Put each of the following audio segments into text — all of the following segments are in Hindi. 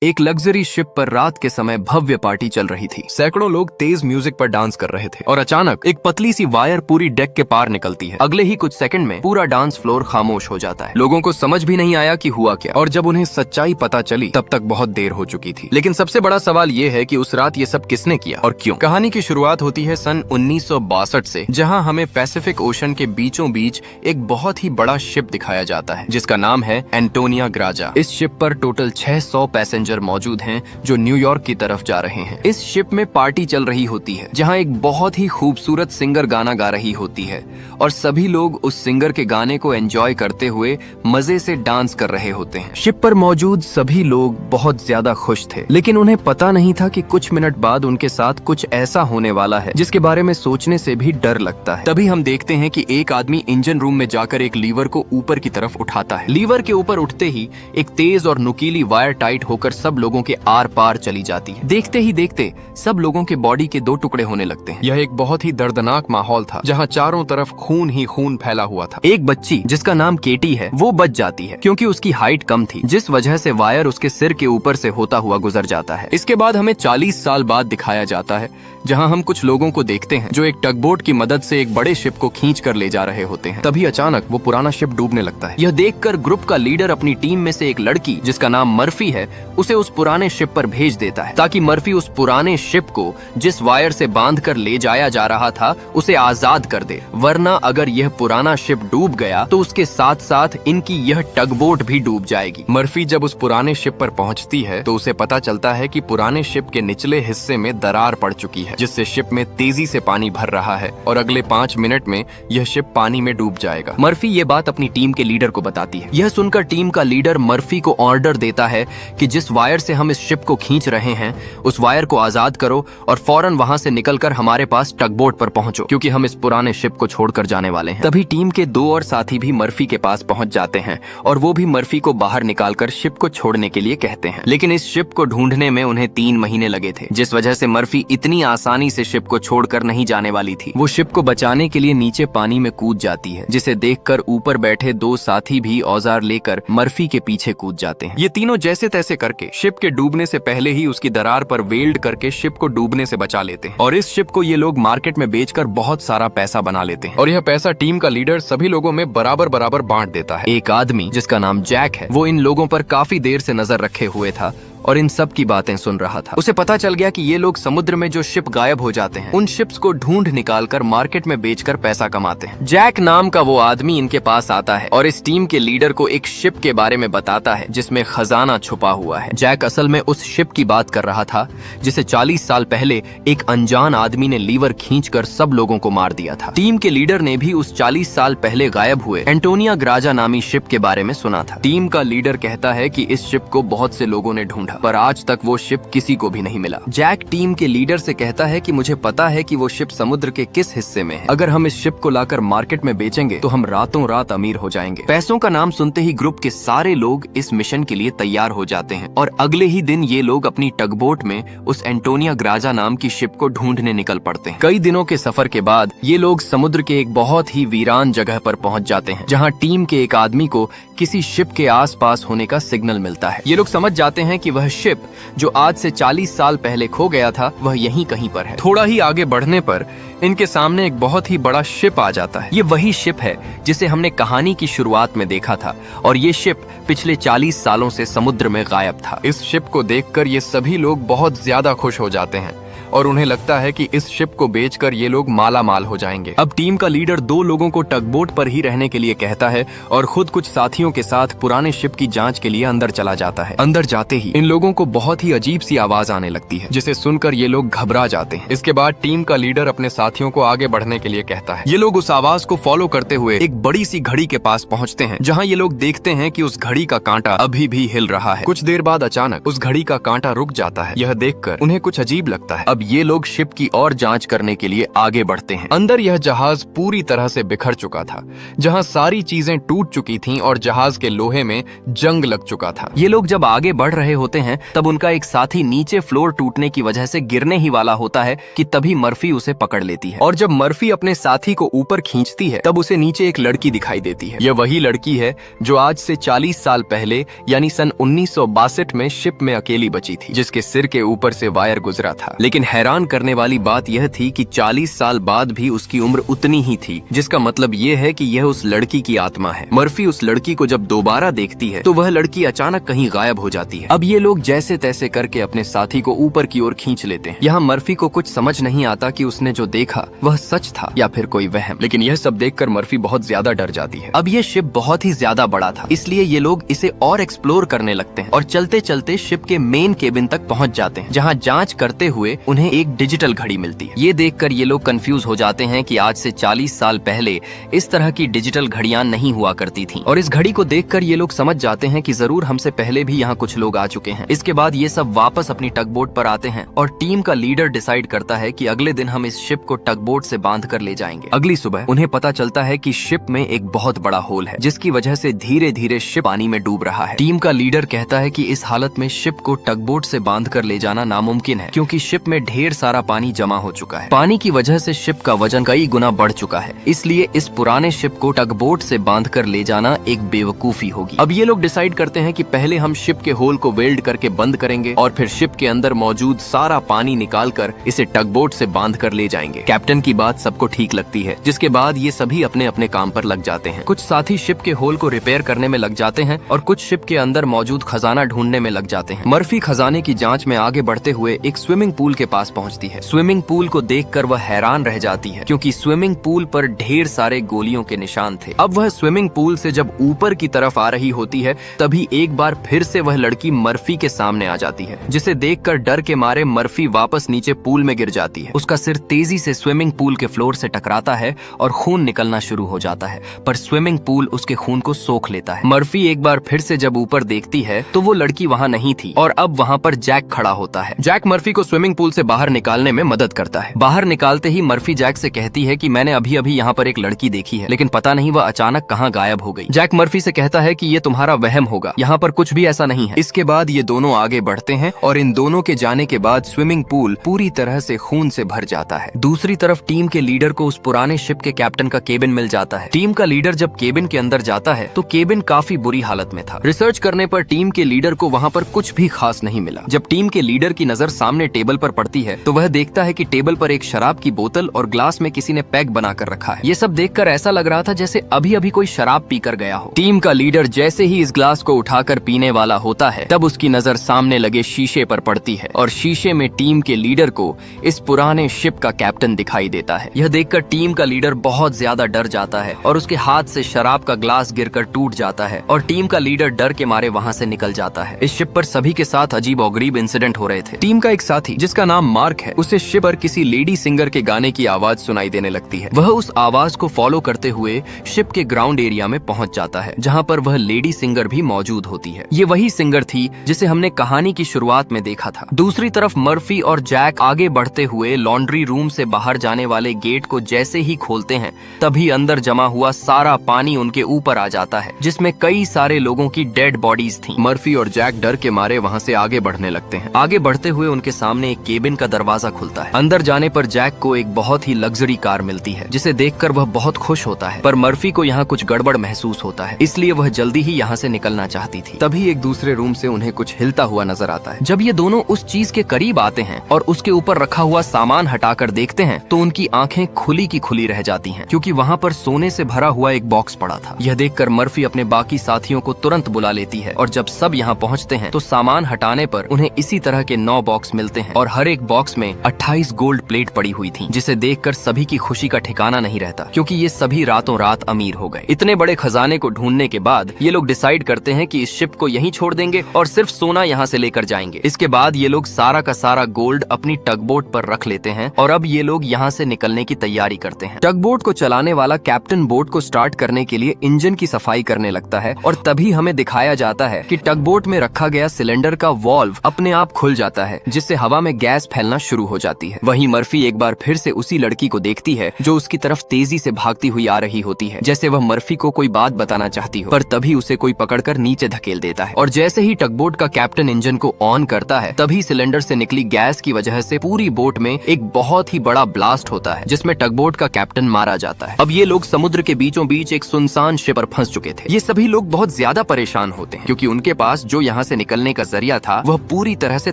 एक लग्जरी शिप पर रात के समय भव्य पार्टी चल रही थी। सैकड़ों लोग तेज म्यूजिक पर डांस कर रहे थे और अचानक एक पतली सी वायर पूरी डेक के पार निकलती है। अगले ही कुछ सेकंड में पूरा डांस फ्लोर खामोश हो जाता है। लोगों को समझ भी नहीं आया कि हुआ क्या, और जब उन्हें सच्चाई पता चली तब तक बहुत देर हो चुकी थी। लेकिन सबसे बड़ा सवाल ये है कि उस रात ये सब किसने किया और क्यों। कहानी की शुरुआत होती है सन 1962 से, जहाँ हमें पैसिफिक ओशन के बीचों बीच एक बहुत ही बड़ा शिप दिखाया जाता है जिसका नाम है एंटोनिया ग्राजा। इस शिप पर टोटल 600 पैसेंजर मौजूद हैं जो न्यूयॉर्क की तरफ जा रहे हैं। इस शिप में पार्टी चल रही होती है जहां एक बहुत ही खूबसूरत सिंगर गाना गा रही होती है और सभी लोग उस सिंगर के गाने को एंजॉय करते हुए मजे से डांस कर रहे होते हैं। शिप पर मौजूद सभी लोग बहुत ज्यादा खुश थे, लेकिन उन्हें पता नहीं था कि कुछ मिनट बाद उनके साथ कुछ ऐसा होने वाला है जिसके बारे में सोचने से भी डर लगता है। तभी हम देखते हैं कि एक आदमी इंजन रूम में जाकर एक लीवर को ऊपर की तरफ उठाता है। लीवर के ऊपर उठते ही एक तेज और नुकीली वायर टाइट होकर सब लोगों के आर पार चली जाती है। देखते ही देखते सब लोगों के बॉडी के 2 टुकड़े होने लगते हैं। यह एक बहुत ही दर्दनाक माहौल था जहां चारों तरफ खून ही खून फैला हुआ था। एक बच्ची जिसका नाम केटी है वो बच जाती है क्योंकि उसकी हाइट कम थी, जिस वजह से वायर उसके सिर के ऊपर से होता हुआ गुजर जाता है। इसके बाद हमें 40 साल बाद दिखाया जाता है जहां हम कुछ लोगों को देखते हैं जो एक टगबोट की मदद से एक बड़े शिप को खींच कर ले जा रहे होते हैं। तभी अचानक वो पुराना शिप डूबने लगता है। यह देखकर ग्रुप का लीडर अपनी टीम में से एक लड़की जिसका नाम मर्फी है उसे उस पुराने शिप पर भेज देता है ताकि मर्फी उस पुराने शिप को जिस वायर से बांध कर ले जाया जा रहा था उसे आजाद कर दे, वरना अगर यह पुराना शिप डूब गया तो उसके साथ साथ इनकी यह टगबोट भी डूब जाएगी। मर्फी जब उस पुराने शिप पर पहुंचती है तो उसे पता चलता है कि पुराने शिप के निचले हिस्से में दरार पड़ चुकी है जिससे शिप में तेजी से पानी भर रहा है और अगले 5 मिनट में यह शिप पानी में डूब जाएगा। मर्फी ये बात अपनी टीम के लीडर को बताती है। यह सुनकर टीम का लीडर मर्फी को ऑर्डर देता है कि जिस वायर से हम इस शिप को खींच रहे हैं उस वायर को आजाद करो और फौरन वहां से निकलकर हमारे पास टगबोट पर पहुंचो क्योंकि हम इस पुराने शिप को छोड़कर जाने वाले हैं। तभी टीम के 2 और साथी भी मर्फी के पास पहुंच जाते हैं और वो भी मर्फी को बाहर निकालकर शिप को छोड़ने के लिए कहते हैं। लेकिन इस शिप को ढूंढने में उन्हें 3 महीने लगे थे, जिस वजह से मर्फी इतनी आसानी से शिप को छोड़कर नहीं जाने वाली थी। वो शिप को बचाने के लिए नीचे पानी में कूद जाती है, जिसे देखकर ऊपर बैठे 2 साथी भी औजार लेकर मर्फी के पीछे कूद जाते हैं। ये तीनों जैसे तैसे करके शिप के डूबने से पहले ही उसकी दरार पर वेल्ड करके शिप को डूबने से बचा लेते हैं और इस शिप को ये लोग मार्केट में बेचकर बहुत सारा पैसा बना लेते हैं और यह पैसा टीम का लीडर सभी लोगों में बराबर बराबर बांट देता है। एक आदमी जिसका नाम जैक है वो इन लोगों पर काफी देर से नजर रखे हुए था और इन सब की बातें सुन रहा था। उसे पता चल गया कि ये लोग समुद्र में जो शिप गायब हो जाते हैं उन शिप्स को ढूंढ निकालकर मार्केट में बेचकर पैसा कमाते हैं। जैक नाम का वो आदमी इनके पास आता है और इस टीम के लीडर को एक शिप के बारे में बताता है जिसमें खजाना छुपा हुआ है। जैक असल में उस शिप की बात कर रहा था जिसे 40 साल पहले एक अनजान आदमी ने लीवर खींचकर सब लोगों को मार दिया था। टीम के लीडर ने भी उस 40 साल पहले गायब हुए एंटोनिया ग्राजा नामी शिप के बारे में सुना था। टीम का लीडर कहता है कि इस शिप को बहुत से लोगों ने ढूंढा पर आज तक वो शिप किसी को भी नहीं मिला। जैक टीम के लीडर से कहता है कि मुझे पता है कि वो शिप समुद्र के किस हिस्से में है। अगर हम इस शिप को लाकर मार्केट में बेचेंगे तो हम रातों रात अमीर हो जाएंगे। पैसों का नाम सुनते ही ग्रुप के सारे लोग इस मिशन के लिए तैयार हो जाते हैं और अगले ही दिन ये लोग अपनी टगबोट में उस एंटोनिया ग्राजा नाम की शिप को ढूंढने निकल पड़ते हैं। कई दिनों के सफर के बाद ये लोग समुद्र के एक बहुत ही वीरान जगह पर पहुंच जाते हैं जहाँ टीम के एक आदमी को किसी शिप के आसपास होने का सिग्नल मिलता है। ये लोग समझ जाते हैं कि वह शिप जो आज से 40 साल पहले खो गया था वह यहीं कहीं पर है। थोड़ा ही आगे बढ़ने पर इनके सामने एक बहुत ही बड़ा शिप आ जाता है। ये वही शिप है जिसे हमने कहानी की शुरुआत में देखा था और ये शिप पिछले 40 सालों से समुद्र में गायब था। इस शिप को देखकर ये सभी लोग बहुत ज्यादा खुश हो जाते हैं और उन्हें लगता है कि इस शिप को बेचकर ये लोग माला माल हो जाएंगे। अब टीम का लीडर 2 लोगों को टगबोट पर ही रहने के लिए कहता है और खुद कुछ साथियों के साथ पुराने शिप की जांच के लिए अंदर चला जाता है। अंदर जाते ही इन लोगों को बहुत ही अजीब सी आवाज आने लगती है जिसे सुनकर ये लोग घबरा जाते हैं। इसके बाद टीम का लीडर अपने साथियों को आगे बढ़ने के लिए कहता है। ये लोग उस आवाज को फॉलो करते हुए एक बड़ी सी घड़ी के पास पहुँचते हैं जहाँ ये लोग देखते हैं कि उस घड़ी का कांटा अभी भी हिल रहा है। कुछ देर बाद अचानक उस घड़ी का कांटा रुक जाता है। यह देखकर उन्हें कुछ अजीब लगता है। अब अब ये लोग शिप की और जांच करने के लिए आगे बढ़ते हैं। अंदर यह जहाज पूरी तरह से बिखर चुका था, जहां सारी चीजें टूट चुकी थीं और जहाज के लोहे में जंग लग चुका था। ये लोग जब आगे बढ़ रहे होते हैं तब उनका एक साथी नीचे फ्लोर टूटने की वजह से गिरने ही वाला होता है कि तभी मर्फी उसे पकड़ लेती है, और जब मर्फी अपने साथी को ऊपर खींचती है तब उसे नीचे एक लड़की दिखाई देती है। यह वही लड़की है जो आज से 40 साल पहले यानी सन 1962 में शिप में अकेली बची थी, जिसके सिर के ऊपर से वायर गुजरा था। लेकिन हैरान करने वाली बात यह थी कि 40 साल बाद भी उसकी उम्र उतनी ही थी, जिसका मतलब यह है कि यह उस लड़की की आत्मा है। मर्फी उस लड़की को जब दोबारा देखती है तो वह लड़की अचानक कहीं गायब हो जाती है। अब ये लोग जैसे तैसे करके अपने साथी को ऊपर की ओर खींच लेते हैं। यहाँ मर्फी को कुछ समझ नहीं आता कि उसने जो देखा वह सच था या फिर कोई वहम, लेकिन यह सब देखकर मर्फी बहुत ज्यादा डर जाती है। अब ये शिप बहुत ही ज्यादा बड़ा था, इसलिए ये लोग इसे और एक्सप्लोर करने लगते हैं और चलते चलते शिप के मेन केबिन तक पहुंच जाते हैं, जहां जांच करते हुए उन्हें एक डिजिटल घड़ी मिलती है। ये देखकर ये लोग कंफ्यूज हो जाते हैं कि आज से 40 साल पहले इस तरह की डिजिटल घड़ियां नहीं हुआ करती थीं। और इस घड़ी को देखकर ये लोग समझ जाते हैं कि जरूर हमसे पहले भी यहाँ कुछ लोग आ चुके हैं। इसके बाद ये सब वापस अपनी टगबोट पर आते हैं और टीम का लीडर डिसाइड करता है कि अगले दिन हम इस शिप को टगबोट से बांध कर ले जाएंगे। अगली सुबह उन्हें पता चलता है कि शिप में एक बहुत बड़ा होल है, जिसकी वजह से धीरे धीरे शिप पानी में डूब रहा है। टीम का लीडर कहता है कि इस हालत में शिप को टगबोट से बांध कर ले जाना नामुमकिन है, क्योंकि शिप में ढेर सारा पानी जमा हो चुका है। पानी की वजह से शिप का वजन कई गुना बढ़ चुका है, इसलिए इस पुराने शिप को टगबोट से बांध कर ले जाना एक बेवकूफी होगी। अब ये लोग डिसाइड करते हैं कि पहले हम शिप के होल को वेल्ड करके बंद करेंगे और फिर शिप के अंदर मौजूद सारा पानी निकाल कर इसे टगबोट से बांध कर ले जाएंगे। कैप्टन की बात सबको ठीक लगती है, जिसके बाद ये सभी अपने अपने काम पर लग जाते हैं। कुछ साथी शिप के होल को रिपेयर करने में लग जाते हैं और कुछ शिप के अंदर मौजूद खजाना ढूंढने में लग जाते हैं। मर्फी खजाने की जांच में आगे बढ़ते हुए एक स्विमिंग पूल के पास पहुंचती है। स्विमिंग पूल को देखकर वह हैरान रह जाती है, क्योंकि स्विमिंग पूल पर ढेर सारे गोलियों के निशान थे। अब वह स्विमिंग पूल से जब ऊपर की तरफ आ रही होती है तभी एक बार फिर से वह लड़की मर्फी के सामने आ जाती है, जिसे देखकर डर के मारे मर्फी वापस नीचे पूल में गिर जाती है। उसका सिर तेजी से स्विमिंग पूल के फ्लोर से टकराता है और खून निकलना शुरू हो जाता है, पर स्विमिंग पूल उसके खून को सोख लेता है। मर्फी एक बार फिर से जब ऊपर देखती है तो वो लड़की वहाँ नहीं थी और अब वहाँ पर जैक खड़ा होता है। जैक मर्फी को स्विमिंग पूल से बाहर निकालने में मदद करता है। बाहर निकालते ही मर्फी जैक से कहती है कि मैंने अभी अभी यहाँ पर एक लड़की देखी है, लेकिन पता नहीं वह अचानक कहाँ गायब हो गई। जैक मर्फी से कहता है कि ये तुम्हारा वहम होगा, यहाँ पर कुछ भी ऐसा नहीं है। इसके बाद ये दोनों आगे बढ़ते हैं और इन दोनों के जाने के बाद स्विमिंग पूल पूरी तरह से खून से भर जाता है। दूसरी तरफ टीम के लीडर को उस पुराने शिप के कैप्टन का केबिन मिल जाता है। टीम का लीडर जब केबिन के अंदर जाता है तो केबिन काफी बुरी हालत में था। रिसर्च करने पर टीम के लीडर को वहाँ पर कुछ भी खास नहीं मिला। जब टीम के लीडर की नजर सामने टेबल पर पड़ती है तो वह देखता है कि टेबल पर एक शराब की बोतल और ग्लास में किसी ने पैक बना कर रखा है। ये सब देखकर ऐसा लग रहा था जैसे अभी अभी कोई शराब पीकर गया हो। टीम का लीडर जैसे ही इस ग्लास को उठाकर पीने वाला होता है तब उसकी नजर सामने लगे शीशे पर पड़ती है और शीशे में टीम के लीडर को इस पुराने शिप का कैप्टन दिखाई देता है। यह देखकर टीम का लीडर बहुत ज्यादा डर जाता है और उसके हाथ से शराब का ग्लास गिरकर टूट जाता है और टीम का लीडर डर के मारे वहाँ से निकल जाता है। इस शिप पर सभी के साथ अजीब और गरीब इंसिडेंट हो रहे थे। टीम का एक साथी जिसका नाम मार्क है, उसे शिप पर किसी लेडी सिंगर के गाने की आवाज सुनाई देने लगती है। वह उस आवाज को फॉलो करते हुए शिप के ग्राउंड एरिया में पहुंच जाता है, जहां पर वह लेडी सिंगर भी मौजूद होती है। ये वही सिंगर थी जिसे हमने कहानी की शुरुआत में देखा था। दूसरी तरफ मर्फी और जैक आगे बढ़ते हुए लॉन्ड्री रूम से बाहर जाने वाले गेट को जैसे ही खोलते हैं तभी अंदर जमा हुआ सारा पानी उनके ऊपर आ जाता है, जिसमें कई सारे लोगों की डेड बॉडीज थी। मर्फी और जैक डर के मारे वहाँ से आगे बढ़ने लगते हैं। आगे बढ़ते हुए उनके सामने एक केबिन का दरवाजा खुलता है। अंदर जाने पर जैक को एक बहुत ही लग्जरी कार मिलती है, जिसे देखकर वह बहुत खुश होता है, पर मर्फी को यहाँ कुछ गड़बड़ महसूस होता है, इसलिए वह जल्दी ही यहाँ से निकलना चाहती थी। तभी एक दूसरे रूम से उन्हें कुछ हिलता हुआ नजर आता है। जब ये दोनों उस चीज के करीब आते हैं और उसके ऊपर रखा हुआ सामान हटाकर देखते हैं तो उनकी आंखें खुली की खुली रह जाती हैं, क्योंकि वहाँ पर सोने से भरा हुआ एक बॉक्स पड़ा था। यह देखकर मर्फी अपने बाकी साथियों को तुरंत बुला लेती है और जब सब यहाँ पहुँचते हैं तो सामान हटाने पर उन्हें इसी तरह के 9 बॉक्स मिलते हैं और हर एक बॉक्स में 28 गोल्ड प्लेट पड़ी हुई थी, जिसे देखकर सभी की खुशी का ठिकाना नहीं रहता, क्योंकि ये सभी रातों रात अमीर हो गए। इतने बड़े खजाने को ढूंढने के बाद ये लोग डिसाइड करते हैं कि इस शिप को यहीं छोड़ देंगे और सिर्फ सोना यहाँ से लेकर जाएंगे। इसके बाद ये लोग सारा का सारा गोल्ड अपनी टगबोट पर रख लेते हैं और अब ये लोग यहाँ से निकलने की तैयारी करते हैं। टगबोट को चलाने वाला कैप्टन बोट को स्टार्ट करने के लिए इंजन की सफाई करने लगता है और तभी हमें दिखाया जाता है कि टगबोट में रखा गया सिलेंडर का वॉल्व अपने आप खुल जाता है, जिससे हवा में गैस फैलना शुरू हो जाती है। वहीं मर्फी एक बार फिर से उसी लड़की को देखती है जो उसकी तरफ तेजी से भागती हुई आ रही होती है, जैसे वह मर्फी को कोई बात बताना चाहती हो, पर तभी उसे कोई पकड़कर नीचे धकेल देता है। और जैसे ही टगबोट का कैप्टन इंजन को ऑन करता है, तभी सिलेंडर से निकली गैस की वजह से पूरी बोट में एक बहुत ही बड़ा ब्लास्ट होता है, जिसमें टगबोट का कैप्टन मारा जाता है। अब ये लोग समुद्र के बीचों बीच एक सुनसान शिप पर फंस चुके थे। ये सभी लोग बहुत ज्यादा परेशान होते हैं, क्योंकि उनके पास जो यहाँ से निकलने का जरिया था वह पूरी तरह से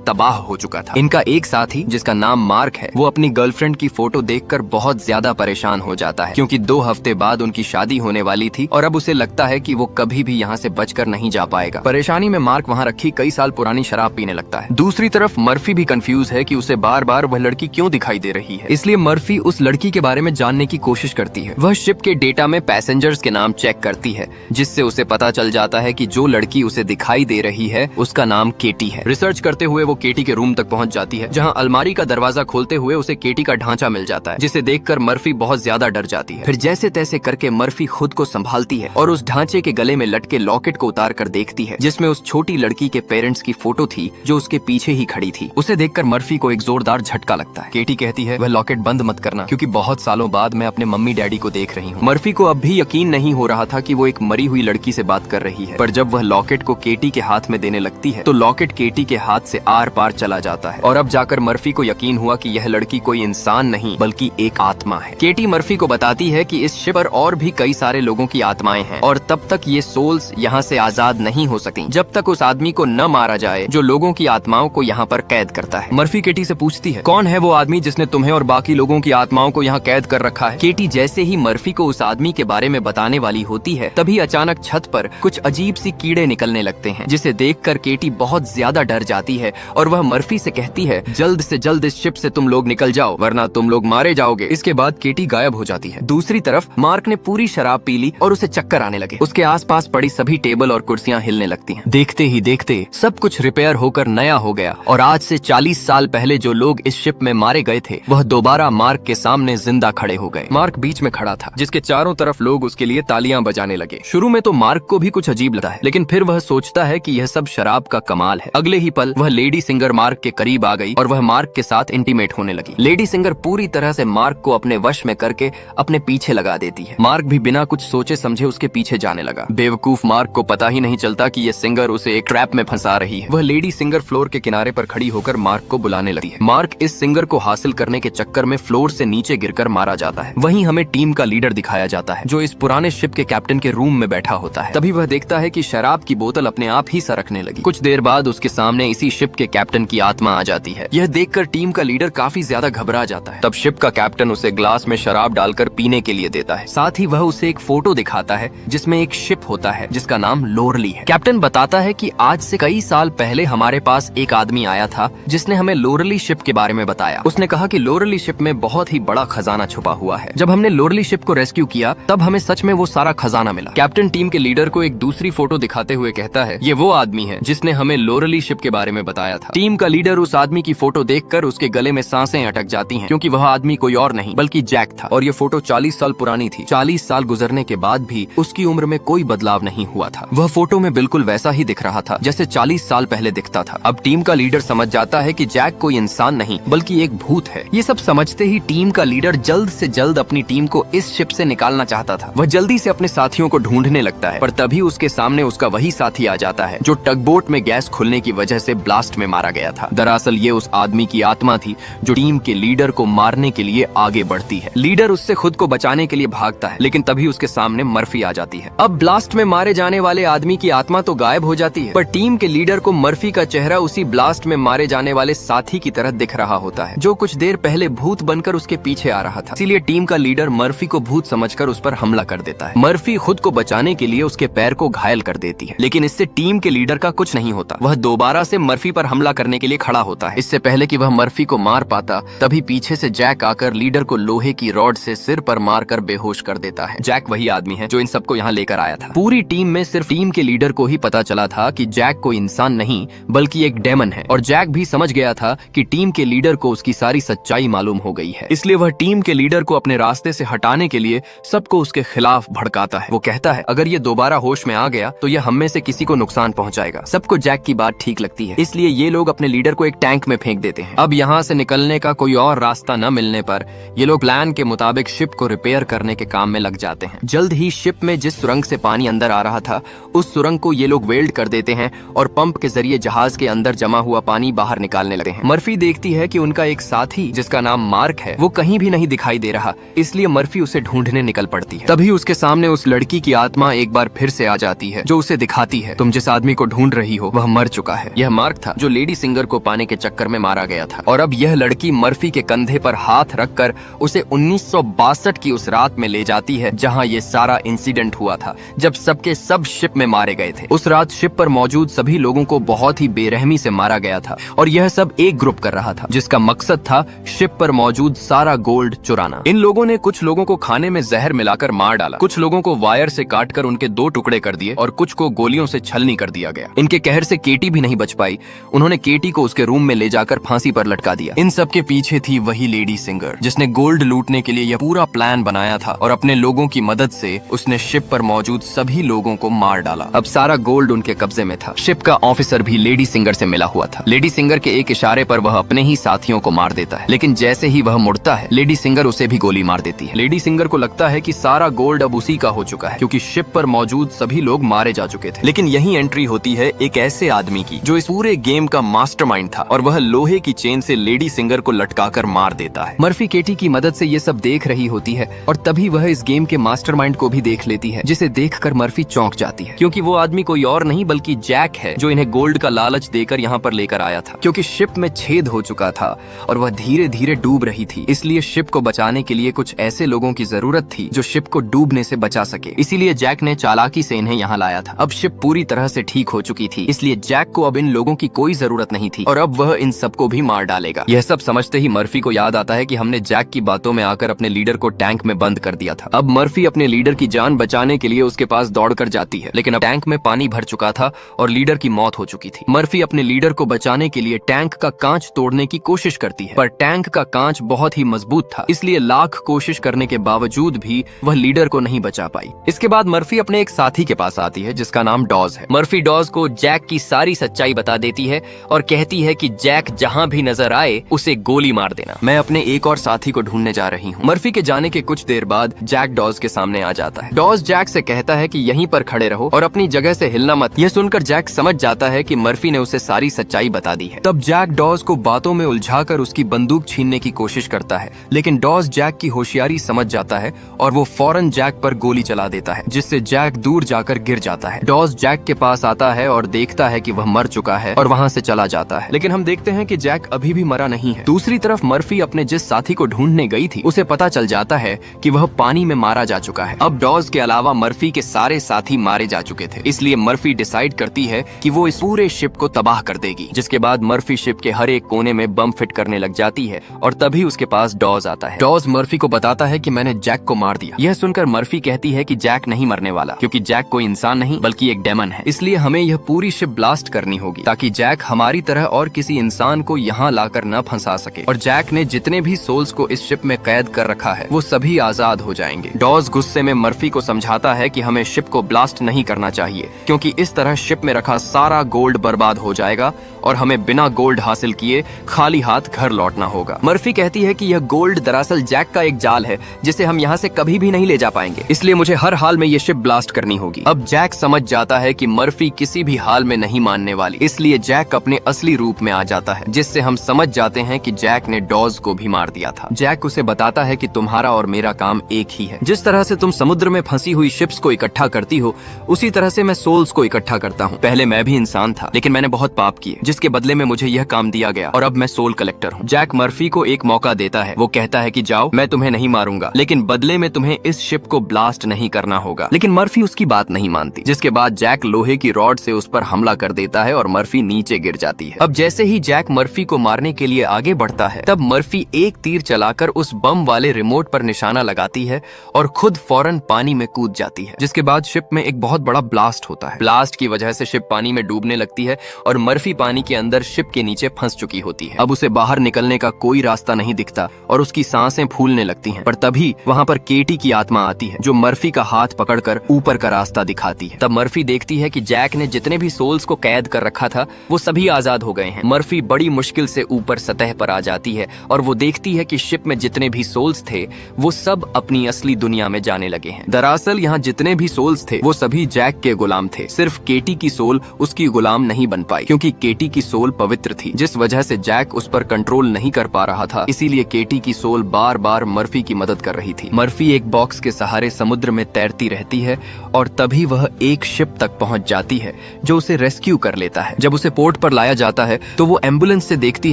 तबाह हो चुका था। इनका एक साथी जिसका नाम मार्क है, वो अपनी गर्लफ्रेंड की फोटो देखकर बहुत ज्यादा परेशान हो जाता है, क्योंकि 2 हफ्ते बाद उनकी शादी होने वाली थी और अब उसे लगता है कि वो कभी भी यहाँ से बचकर नहीं जा पाएगा। परेशानी में मार्क वहाँ रखी कई साल पुरानी शराब पीने लगता है। दूसरी तरफ मर्फी भी कंफ्यूज है कि उसे बार बार वह लड़की क्यों दिखाई दे रही है, इसलिए मर्फी उस लड़की के बारे में जानने की कोशिश करती है। वह शिप के डेटा में पैसेंजर्स के नाम चेक करती है, जिससे उसे पता चल जाता है कि जो लड़की उसे दिखाई दे रही है उसका नाम केटी है। रिसर्च करते हुए वो केटी के रूम तक पहुंच जाती है, जहां अलमारी का दरवाजा खोलते हुए उसे केटी का ढांचा मिल जाता है, जिसे देखकर मर्फी बहुत ज्यादा डर जाती है। फिर जैसे तैसे करके मर्फी खुद को संभालती है और उस ढांचे के गले में लटके लॉकेट को उतार कर देखती है, जिसमें उस छोटी लड़की के पेरेंट्स की फोटो थी जो उसके पीछे ही खड़ी थी। उसे देखकर मर्फी को एक जोरदार झटका लगता है। केटी कहती है, वह लॉकेट बंद मत करना, क्योंकि बहुत सालों बाद मैं अपने मम्मी डैडी को देख रही हूँ। मर्फी को अब भी यकीन नहीं हो रहा था कि वो एक मरी हुई लड़की से बात कर रही है, पर जब वह लॉकेट को केटी के हाथ में देने लगती है तो लॉकेट केटी के हाथ से आर पार चला जाता है, और अब जाकर मर्फी को यकीन हुआ कि यह लड़की कोई इंसान नहीं बल्कि एक आत्मा है। केटी मर्फी को बताती है कि इस शिप पर और भी कई सारे लोगों की आत्माएं हैं, और तब तक ये सोल्स यहाँ से आजाद नहीं हो सकती जब तक उस आदमी को न मारा जाए जो लोगों की आत्माओं को यहाँ पर कैद करता है। मर्फी केटी से पूछती है, कौन है वो आदमी जिसने तुम्हें और बाकी लोगों की आत्माओं को यहाँ कैद कर रखा है। केटी जैसे ही मर्फी को उस आदमी के बारे में बताने वाली होती है, तभी अचानक छत पर कुछ अजीब सी कीड़े निकलने लगते हैं, जिसे देखकर केटी बहुत ज्यादा डर जाती है और वह मर्फी से कहती है, जल्द से जल्द इस शिप से तुम लोग निकल जाओ, वरना तुम लोग मारे जाओगे। इसके बाद केटी गायब हो जाती है। दूसरी तरफ मार्क ने पूरी शराब पी ली और उसे चक्कर आने लगे। उसके आसपास पड़ी सभी टेबल और कुर्सियां हिलने लगती हैं। देखते ही देखते सब कुछ रिपेयर होकर नया हो गया, और आज से 40 साल पहले जो लोग इस शिप में मारे गए थे वह दोबारा मार्क के सामने जिंदा खड़े हो गए। मार्क बीच में खड़ा था, जिसके चारों तरफ लोग उसके लिए तालियां बजाने लगे। शुरू में तो मार्क को भी कुछ अजीब लगता है, लेकिन फिर वह सोचता है कि यह सब शराब का कमाल है। अगले ही पल वह लेडी सिंगर मार्क के करीब आ गई और वह मार्क के साथ इंटीमेट होने लगी। लेडी सिंगर पूरी तरह से मार्क को अपने वश में करके अपने पीछे लगा देती है। मार्क भी बिना कुछ सोचे समझे उसके पीछे जाने लगा। बेवकूफ मार्क को पता ही नहीं चलता कि यह सिंगर उसे एक ट्रैप में फंसा रही है। वह लेडी सिंगर फ्लोर के किनारे पर खड़ी होकर मार्क को बुलाने लगी है। मार्क इस सिंगर को हासिल करने के चक्कर में फ्लोर से नीचे गिरकर मारा जाता है। वहीं हमें टीम का लीडर दिखाया जाता है, जो इस पुराने शिप के कैप्टन के रूम में बैठा होता है। तभी वह देखता है कि शराब की बोतल अपने आप ही सरकने लगी। कुछ देर बाद उसके सामने इसी शिप के कैप्टन की आत्मा आ जाती है। यह देखकर टीम का लीडर काफी ज्यादा घबरा जाता है। तब शिप का कैप्टन उसे ग्लास में शराब डालकर पीने के लिए देता है। साथ ही वह उसे एक फोटो दिखाता है जिसमें एक शिप होता है जिसका नाम लोरली है। कैप्टन बताता है कि आज से कई साल पहले हमारे पास एक आदमी आया था जिसने हमें लोरली शिप के बारे में बताया। उसने कहा कि लोरली शिप में बहुत ही बड़ा खजाना छुपा हुआ है। जब हमने लोरली शिप को रेस्क्यू किया तब हमें सच में वो सारा खजाना मिला। कैप्टन टीम के लीडर को एक दूसरी फोटो दिखाते हुए कहता है, ये वो आदमी है जिसने हमें लोरली शिप के बारे में बताया था। टीम का लीडर उस आदमी की फोटो देखकर उसके गले में सांसें अटक जाती हैं, क्योंकि वह आदमी कोई और नहीं बल्कि जैक था, और ये फोटो 40 साल पुरानी थी। 40 साल गुजरने के बाद भी उसकी उम्र में कोई बदलाव नहीं हुआ था। वह फोटो में बिल्कुल वैसा ही दिख रहा था जैसे 40 साल पहले दिखता था। अब टीम का लीडर समझ जाता है कि जैक कोई इंसान नहीं बल्कि एक भूत है। ये सब समझते ही टीम का लीडर जल्द से जल्द अपनी टीम को इस शिप से निकालना चाहता था। वह जल्दी से अपने साथियों को ढूंढने लगता है, पर तभी उसके सामने उसका वही साथी आ जाता है जो टगबोट में गैस खुलने की वजह से ब्लास्ट में मारा गया था। दरअसल ये उस आदमी की आत्मा थी जो टीम के लीडर को मारने के लिए आगे बढ़ती है। लीडर उससे खुद को बचाने के लिए भागता है, लेकिन तभी उसके सामने मर्फी आ जाती है। अब ब्लास्ट में मारे जाने वाले आदमी की आत्मा तो गायब हो जाती है, पर टीम के लीडर को मर्फी का चेहरा उसी ब्लास्ट में मारे जाने वाले साथी की तरह दिख रहा होता है, जो कुछ देर पहले भूत बनकर उसके पीछे आ रहा था। इसीलिए टीम का लीडर मर्फी को भूत समझकर उस पर हमला कर देता है। मर्फी खुद को बचाने के लिए उसके पैर को घायल कर देती है, लेकिन इससे टीम के लीडर का कुछ नहीं होता। वह दोबारा से मर्फी पर हमला करने के लिए खड़ा होता है। इससे पहले कि वह मर्फी को मार पाता, तभी पीछे से जैक आकर लीडर को लोहे की रॉड से सिर पर मारकर बेहोश कर देता है। जैक वही आदमी है जो इन सबको यहाँ लेकर आया था। पूरी टीम में सिर्फ टीम के लीडर को ही पता चला था कि जैक कोई इंसान नहीं बल्कि एक डेमन है, और जैक भी समझ गया था कि टीम के लीडर को उसकी सारी सच्चाई मालूम हो गई है। इसलिए वह टीम के लीडर को अपने रास्ते से हटाने के लिए सबको उसके खिलाफ भड़काता है। वो कहता है, अगर ये दोबारा होश में आ गया तो यह हम में से किसी को नुकसान पहुंचाएगा। सबको जैक की बात ठीक लगती है, इसलिए ये लोग अपने लीडर को एक टैंक में फेंक देते हैं। अब यहाँ से निकलने का कोई और रास्ता न मिलने पर ये लोग प्लान के मुताबिक शिप को रिपेयर करने के काम में लग जाते हैं। जल्द ही शिप में जिस सुरंग से पानी अंदर आ रहा था उस सुरंग को ये लोग वेल्ड कर देते हैं और पंप के जरिए जहाज के अंदर जमा हुआ पानी बाहर निकालने लगते हैं। मर्फी देखती है कि उनका एक साथी जिसका नाम मार्क है वो कहीं भी नहीं दिखाई दे रहा, इसलिए मर्फी उसे ढूंढने निकल पड़ती है। तभी उसके सामने उस लड़की की आत्मा एक बार फिर से आ जाती है जो उसे दिखाती है तुम जिस आदमी को ढूंढ रही हो वह मर चुका है। यह मार्क था जो लेडी सिंगर को पाने के चक्कर में मारा गया था। और अब यह लड़की मर्फी के कंधे पर हाथ रखकर उसे 1962 की उस रात में ले जाती है जहां ये सारा इंसिडेंट हुआ था, जब सबके सब शिप में मारे गए थे। उस रात शिप पर मौजूद सभी लोगों को बहुत ही बेरहमी से मारा गया था और यह सब एक ग्रुप कर रहा था जिसका मकसद था शिप पर मौजूद सारा गोल्ड चुराना। इन लोगों ने कुछ लोगों को खाने में जहर मिलाकर मार डाला, कुछ लोगों को वायर से काटकर उनके 2 टुकड़े कर दिए और कुछ को गोलियों से छलनी कर दिया गया। इनके कहर से केटी भी नहीं बच पाई, उन्होंने केटी को उसके रूम में ले जाकर फांसी पर लटका दिया। इन सब के पीछे थी वही लेडी सिंगर जिसने गोल्ड लूटने के लिए यह पूरा प्लान बनाया था और अपने लोगों की मदद से उसने शिप पर मौजूद सभी लोगों को मार डाला। अब सारा गोल्ड उनके कब्जे में था। शिप का ऑफिसर भी लेडी सिंगर से मिला हुआ था। लेडी सिंगर के एक इशारे पर वह अपने ही साथियों को मार देता है, लेकिन जैसे ही वह मुड़ता है लेडी सिंगर उसे भी गोली मार देती है। लेडी सिंगर को लगता है कि सारा गोल्ड अब उसी का हो चुका है क्योंकि शिप पर मौजूद सभी लोग मारे जा चुके थे। लेकिन यही एंट्री होती है एक ऐसे आदमी की जो इस पूरे गेम का मास्टरमाइंड था और वह लोहे की चेन से लेडी सिंगर को लटकाकर मार देता है। मर्फी केटी की मदद से ये सब देख रही होती है और तभी वह इस गेम के मास्टरमाइंड को भी देख लेती है, जिसे देखकर मर्फी चौंक जाती है क्योंकि वो आदमी कोई और नहीं बल्कि जैक है जो इन्हें गोल्ड का लालच देकर यहाँ पर लेकर आया था। क्योंकि शिप में छेद हो चुका था और वह धीरे धीरे डूब रही थी, इसलिए शिप को बचाने के लिए कुछ ऐसे लोगों की जरूरत थी जो शिप को डूबने से बचा सके। इसीलिए जैक ने चालाकी से इन्हें यहाँ लाया था। अब शिप पूरी तरह से ठीक हो चुकी थी, इसलिए जैक को अब इन लोगों की कोई जरूरत नहीं थी और अब वह इन सबको भी मार डालेगा। यह सब समझते ही मर्फी को याद आता है कि हमने जैक की बातों में आकर अपने लीडर को टैंक में बंद कर दिया था। अब मर्फी अपने लीडर की जान बचाने के लिए उसके पास दौड़कर जाती है, लेकिन अब टैंक में पानी भर चुका था और लीडर की मौत हो चुकी थी। मर्फी अपने लीडर को बचाने के लिए टैंक का कांच तोड़ने की कोशिश करती है, पर टैंक का कांच बहुत ही मजबूत था, इसलिए लाख कोशिश करने के बावजूद भी वह लीडर को नहीं बचा पाई। इसके बाद मर्फी अपने एक साथी के पास आती है जिसका नाम डॉज है। मर्फी डॉज को जैक की सारी सच्चाई बता देती है और कहती है कि जैक जहां भी नजर आए उसे गोली मार देना। मैं अपने एक और साथी को ढूंढने जा रही हूँ। मर्फी के जाने के कुछ देर बाद जैक डॉज के सामने आ जाता है। डॉज जैक से कहता है कि यहीं पर खड़े रहो और अपनी जगह से हिलना मत। यह सुनकर जैक समझ जाता है कि मर्फी ने उसे सारी सच्चाई बता दी है। तब जैक डॉज को बातों में उलझाकर उसकी बंदूक छीनने की कोशिश करता है, लेकिन डॉज जैक की होशियारी समझ जाता है और वो फौरन जैक पर गोली चला देता है, जिससे जैक दूर जाकर गिर जाता है। डॉज जैक के पास आता है और देखता है कि वह मर चुका है और वहाँ से चला जाता है, लेकिन हम देखते हैं कि जैक अभी भी मरा नहीं है। दूसरी तरफ मर्फी अपने जिस साथी को ढूंढने गई थी उसे पता चल जाता है कि वह पानी में मारा जा चुका है। अब डॉज के अलावा मर्फी के सारे साथी मारे जा चुके थे, इसलिए मर्फी डिसाइड करती है कि वो इस पूरे शिप को तबाह कर देगी। जिसके बाद मर्फी शिप के हर एक कोने में बम फिट करने लग जाती है और तभी उसके पास डॉज आता है। डॉज मर्फी को बताता है कि मैंने जैक को मार दिया। यह सुनकर मर्फी कहती है कि जैक नहीं मरने वाला, क्योंकि जैक कोई इंसान नहीं बल्कि एक डेमन है, इसलिए हमें यह पूरी शिप ब्लास्ट करनी होगी ताकि जैक हमारी तरह और किसी इंसान को यहाँ लाकर न फंसा सके। और जैक ने जितने भी सोल्स को इस शिप में कैद कर रखा है वो सभी आजाद हो जाएंगे। डॉज गुस्से में मर्फी को समझाता है कि हमें शिप को ब्लास्ट नहीं करना चाहिए, क्योंकि इस तरह शिप में रखा सारा गोल्ड बर्बाद हो जाएगा और हमें बिना गोल्ड हासिल किए खाली हाथ घर लौटना होगा। मर्फी कहती है कि यह गोल्ड दरअसल जैक का एक जाल है जिसे हम यहाँ से कभी भी नहीं ले जा पाएंगे, इसलिए मुझे हर हाल में ये शिप ब्लास्ट करनी होगी। अब जैक समझ जाता है कि मर्फी किसी भी हाल में नहीं मानने वाली, इसलिए जैक अपने असली रूप में आ जाता है, जिससे हम समझ जाते हैं कि जैक ने डॉज को भी मार दिया था। जैक उसे बताता है कि तुम्हारा और मेरा काम एक ही है। जिस तरह से तुम समुद्र में फंसी हुई शिप्स को इकट्ठा करती हो उसी तरह से मैं सोल्स को इकट्ठा करता हूँ। पहले मैं भी इंसान था, लेकिन मैंने बहुत पाप किए जिसके बदले में मुझे यह काम दिया गया और अब मैं सोल कलेक्टर हूँ। जैक मर्फी को एक मौका देता है। वो कहता है कि जाओ, मैं तुम्हें नहीं मारूंगा, लेकिन बदले में तुम्हें इस शिप को ब्लास्ट नहीं करना होगा। लेकिन मर्फी उसकी बात नहीं मानती, जिसके बाद जैक लोहे की रॉड से उस पर हमला कर देता है और मर्फी नीचे गिर जाती है। अब जैसे ही जैक मर्फी को मारने के लिए आगे बढ़ता है तब मर्फी एक तीर चलाकर उस बम वाले रिमोट पर निशाना लगाती है और खुद फौरन पानी में कूद जाती है, जिसके बाद शिप में एक बहुत बड़ा ब्लास्ट होता है। ब्लास्ट की वजह से शिप पानी में डूबने लगती है और मर्फी पानी के अंदर शिप के नीचे फंस चुकी होती है। अब उसे बाहर निकलने का कोई रास्ता नहीं दिखता और उसकी सांसें फूलने लगती हैं। पर तभी वहाँ पर केटी की आत्मा आती है जो मर्फी का हाथ पकड़कर ऊपर का रास्ता दिखाती है। तब मर्फी देखती है कि जैक ने जितने भी सोल्स को कैद कर रखा था वो सभी आजाद हो गए हैं। मर्फी बड़ी मुश्किल से ऊपर सतह पर आ जाती है और वो देखती है कि शिप में जितने भी सोल्स थे वो सब अपनी असली दुनिया में जाने लगे हैं। दरअसल यहाँ जितने भी सोल्स थे वो सभी जैक के गुलाम थे। सिर्फ केटी की सोल उसकी गुलाम नहीं बन पाई क्योंकि केटी की सोल पवित्र थी, जिस वजह से जैक उस पर कंट्रोल नहीं कर पा रहा था। इसीलिए केटी की सोल बार बार मर्फी की मदद कर रही थी। मर्फी एक बॉक्स के सहारे समुद्र में तैरती रहती है और तभी वह एक शिप तक पहुंच जाती है जो उसे रेस्क्यू कर लेता है। जब उसे पोर्ट पर लाया जाता है तो वो एम्बुलेंस से देखती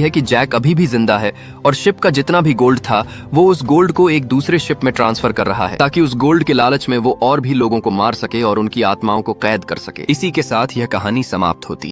है कि जैक अभी भी जिंदा है और शिप का जितना भी गोल्ड था वो उस गोल्ड को एक दूसरे शिप में ट्रांसफर कर रहा है ताकि उस गोल्ड के लालच में वो और भी लोगों को मार सके और उनकी आत्माओं को कैद कर सके। इसी के साथ यह कहानी समाप्त होती है।